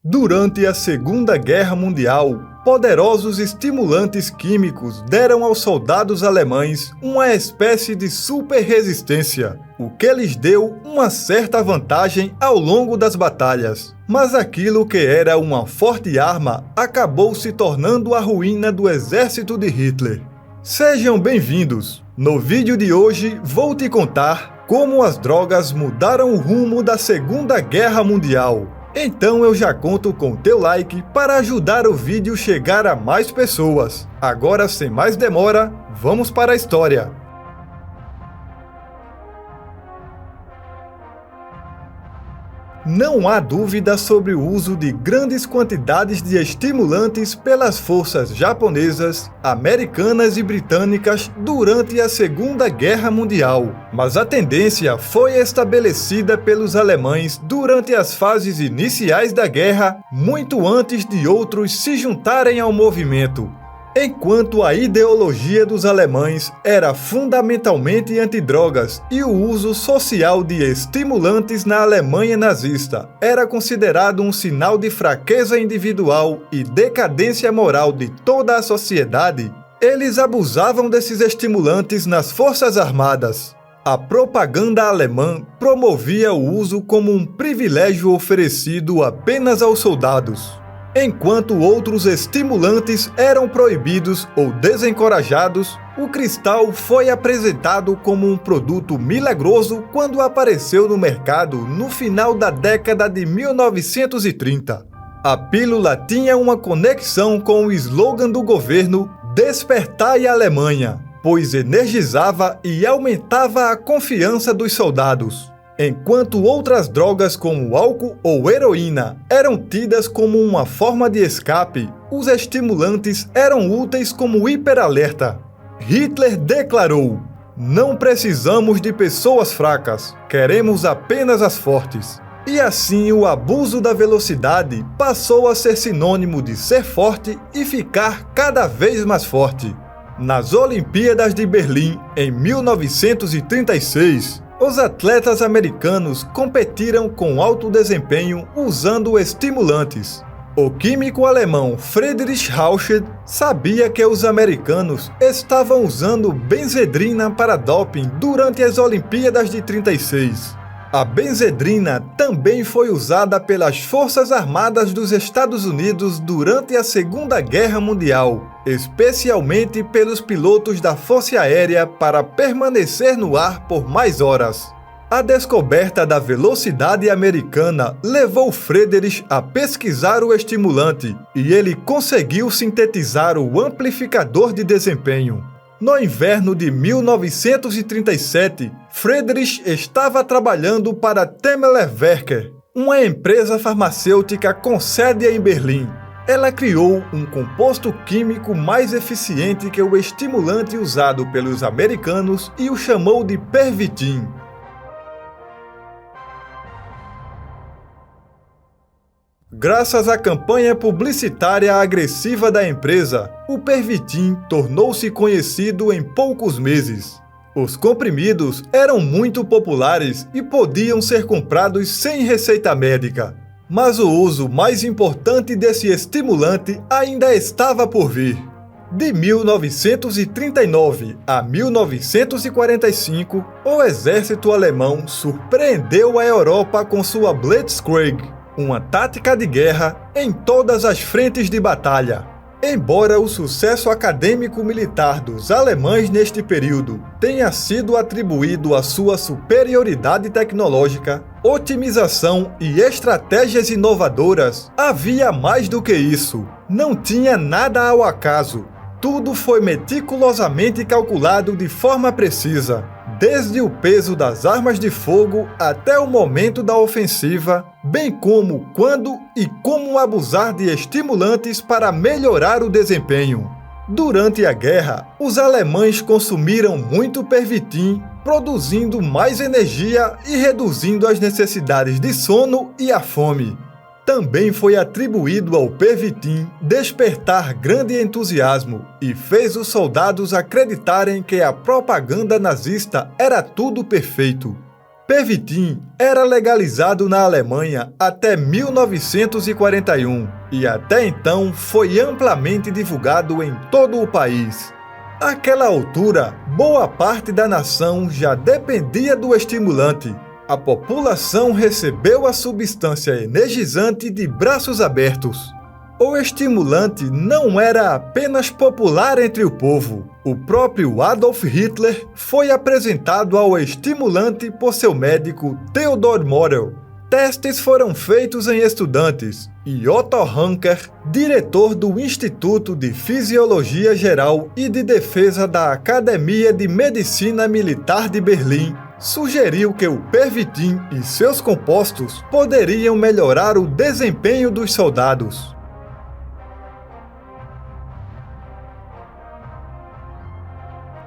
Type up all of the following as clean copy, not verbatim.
Durante a Segunda Guerra Mundial, poderosos estimulantes químicos deram aos soldados alemães uma espécie de super-resistência, o que lhes deu uma certa vantagem ao longo das batalhas. Mas aquilo que era uma forte arma acabou se tornando a ruína do exército de Hitler. Sejam bem-vindos! No vídeo de hoje vou te contar como as drogas mudaram o rumo da Segunda Guerra Mundial. Então eu já conto com teu like para ajudar o vídeo chegar a mais pessoas. Agora, sem mais demora, vamos para a história. Não há dúvida sobre o uso de grandes quantidades de estimulantes pelas forças japonesas, americanas e britânicas durante a Segunda Guerra Mundial. Mas a tendência foi estabelecida pelos alemães durante as fases iniciais da guerra, muito antes de outros se juntarem ao movimento. Enquanto a ideologia dos alemães era fundamentalmente antidrogas e o uso social de estimulantes na Alemanha nazista era considerado um sinal de fraqueza individual e decadência moral de toda a sociedade, eles abusavam desses estimulantes nas forças armadas. A propaganda alemã promovia o uso como um privilégio oferecido apenas aos soldados, enquanto outros estimulantes eram proibidos ou desencorajados. O cristal foi apresentado como um produto milagroso quando apareceu no mercado no final da década de 1930. A pílula tinha uma conexão com o slogan do governo "Despertai a Alemanha", pois energizava e aumentava a confiança dos soldados. Enquanto outras drogas como álcool ou heroína eram tidas como uma forma de escape, os estimulantes eram úteis como hiperalerta. Hitler declarou: "Não precisamos de pessoas fracas, queremos apenas as fortes." E assim o abuso da velocidade passou a ser sinônimo de ser forte e ficar cada vez mais forte. Nas Olimpíadas de Berlim, em 1936, os atletas americanos competiram com alto desempenho usando estimulantes. O químico alemão Friedrich Rausch sabia que os americanos estavam usando benzedrina para doping durante as Olimpíadas de 36. A benzedrina também foi usada pelas Forças Armadas dos Estados Unidos durante a Segunda Guerra Mundial, especialmente pelos pilotos da Força Aérea para permanecer no ar por mais horas. A descoberta da velocidade americana levou Friedrich a pesquisar o estimulante e ele conseguiu sintetizar o amplificador de desempenho. No inverno de 1937, Friedrich estava trabalhando para Temmeler-Werke, uma empresa farmacêutica com sede em Berlim. Ela criou um composto químico mais eficiente que o estimulante usado pelos americanos e o chamou de Pervitin. Graças à campanha publicitária agressiva da empresa, o Pervitin tornou-se conhecido em poucos meses. Os comprimidos eram muito populares e podiam ser comprados sem receita médica. Mas o uso mais importante desse estimulante ainda estava por vir. De 1939 a 1945, o exército alemão surpreendeu a Europa com sua Blitzkrieg, uma tática de guerra em todas as frentes de batalha. Embora o sucesso acadêmico-militar dos alemães neste período tenha sido atribuído à sua superioridade tecnológica, otimização e estratégias inovadoras, havia mais do que isso. Não tinha nada ao acaso. Tudo foi meticulosamente calculado de forma precisa, desde o peso das armas de fogo até o momento da ofensiva, bem como quando e como abusar de estimulantes para melhorar o desempenho. Durante a guerra, os alemães consumiram muito Pervitin, produzindo mais energia e reduzindo as necessidades de sono e a fome. Também foi atribuído ao Pervitin despertar grande entusiasmo e fez os soldados acreditarem que a propaganda nazista era tudo perfeito. Pervitin era legalizado na Alemanha até 1941 e até então foi amplamente divulgado em todo o país. Àquela altura, boa parte da nação já dependia do estimulante. A população recebeu a substância energizante de braços abertos. O estimulante não era apenas popular entre o povo. O próprio Adolf Hitler foi apresentado ao estimulante por seu médico Theodor Morel. Testes foram feitos em estudantes e Otto Ranker, diretor do Instituto de Fisiologia Geral e de Defesa da Academia de Medicina Militar de Berlim, sugeriu que o Pervitin e seus compostos poderiam melhorar o desempenho dos soldados.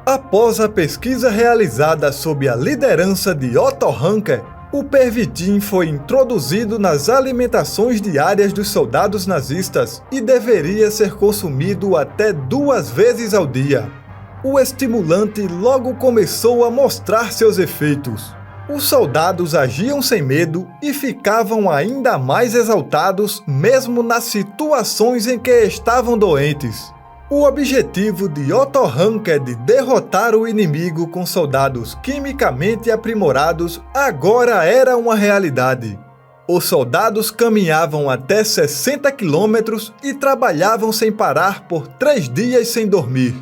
Após a pesquisa realizada sob a liderança de Otto Ranker, o Pervitin foi introduzido nas alimentações diárias dos soldados nazistas e deveria ser consumido até 2 vezes ao dia. O estimulante logo começou a mostrar seus efeitos. Os soldados agiam sem medo e ficavam ainda mais exaltados mesmo nas situações em que estavam doentes. O objetivo de Otto Ranker de derrotar o inimigo com soldados quimicamente aprimorados agora era uma realidade. Os soldados caminhavam até 60 quilômetros e trabalhavam sem parar por 3 dias sem dormir.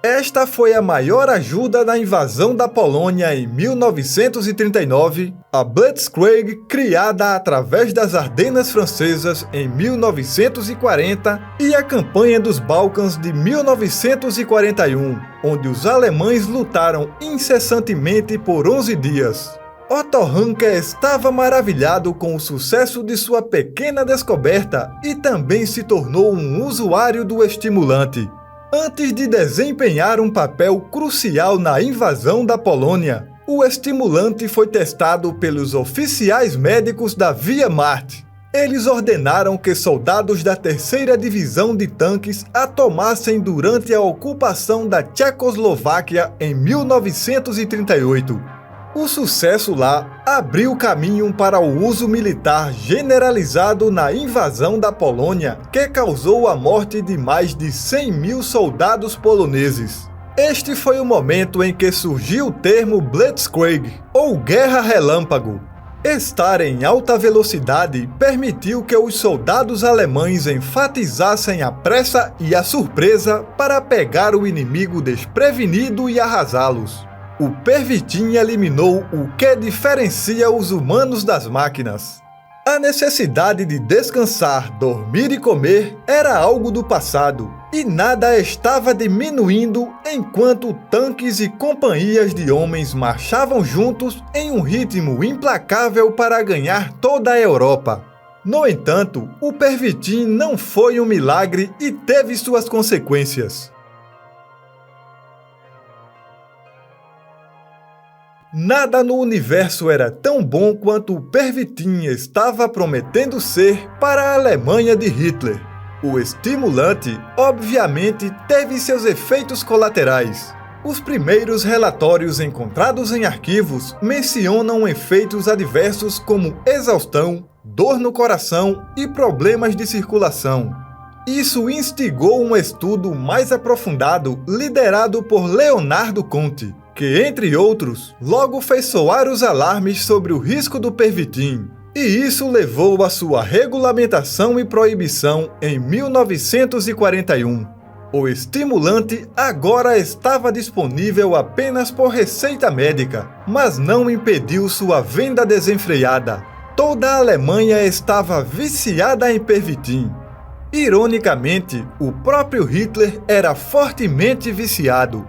Esta foi a maior ajuda na invasão da Polônia em 1939, a Blitzkrieg, criada através das Ardenas Francesas em 1940 e a Campanha dos Balcãs de 1941, onde os alemães lutaram incessantemente por 11 dias. Otto Ranker estava maravilhado com o sucesso de sua pequena descoberta e também se tornou um usuário do estimulante. Antes de desempenhar um papel crucial na invasão da Polônia, o estimulante foi testado pelos oficiais médicos da Wehrmacht. Eles ordenaram que soldados da 3ª Divisão de Tanques a tomassem durante a ocupação da Tchecoslováquia em 1938. O sucesso lá abriu caminho para o uso militar generalizado na invasão da Polônia, que causou a morte de mais de 100 mil soldados poloneses. Este foi o momento em que surgiu o termo Blitzkrieg, ou Guerra Relâmpago. Estar em alta velocidade permitiu que os soldados alemães enfatizassem a pressa e a surpresa para pegar o inimigo desprevenido e arrasá-los. O Pervitin eliminou o que diferencia os humanos das máquinas. A necessidade de descansar, dormir e comer era algo do passado, e nada estava diminuindo enquanto tanques e companhias de homens marchavam juntos em um ritmo implacável para ganhar toda a Europa. No entanto, o Pervitin não foi um milagre e teve suas consequências. Nada no universo era tão bom quanto o Pervitin estava prometendo ser para a Alemanha de Hitler. O estimulante, obviamente, teve seus efeitos colaterais. Os primeiros relatórios encontrados em arquivos mencionam efeitos adversos como exaustão, dor no coração e problemas de circulação. Isso instigou um estudo mais aprofundado liderado por Leonardo Conti, que, entre outros, logo fez soar os alarmes sobre o risco do Pervitin, e isso levou à sua regulamentação e proibição em 1941. O estimulante agora estava disponível apenas por receita médica, mas não impediu sua venda desenfreada. Toda a Alemanha estava viciada em Pervitin. Ironicamente, o próprio Hitler era fortemente viciado.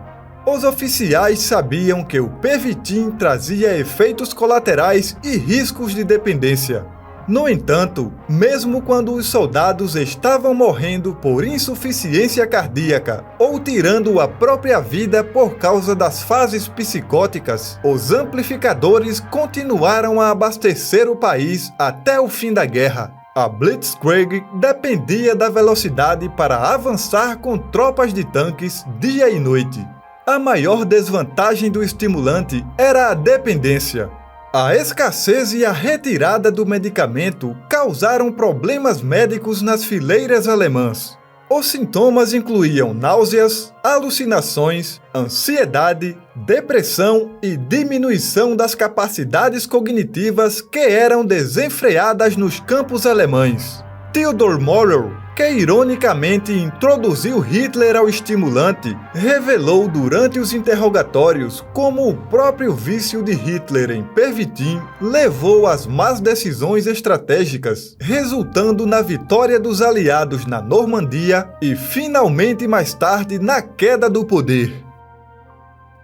Os oficiais sabiam que o Pervitin trazia efeitos colaterais e riscos de dependência. No entanto, mesmo quando os soldados estavam morrendo por insuficiência cardíaca ou tirando a própria vida por causa das fases psicóticas, os amplificadores continuaram a abastecer o país até o fim da guerra. A Blitzkrieg dependia da velocidade para avançar com tropas de tanques dia e noite. A maior desvantagem do estimulante era a dependência. A escassez e a retirada do medicamento causaram problemas médicos nas fileiras alemãs. Os sintomas incluíam náuseas, alucinações, ansiedade, depressão e diminuição das capacidades cognitivas que eram desenfreadas nos campos alemães. Theodor Morell, que ironicamente introduziu Hitler ao estimulante, revelou durante os interrogatórios como o próprio vício de Hitler em Pervitin levou às más decisões estratégicas, resultando na vitória dos aliados na Normandia e finalmente mais tarde na queda do poder.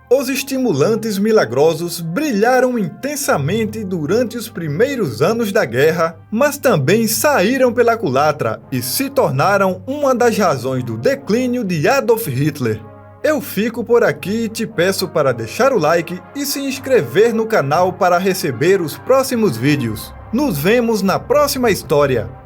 Os estimulantes milagrosos brilharam intensamente durante os primeiros anos da guerra, mas também saíram pela culatra e se tornaram uma das razões do declínio de Adolf Hitler. Eu fico por aqui e te peço para deixar o like e se inscrever no canal para receber os próximos vídeos. Nos vemos na próxima história!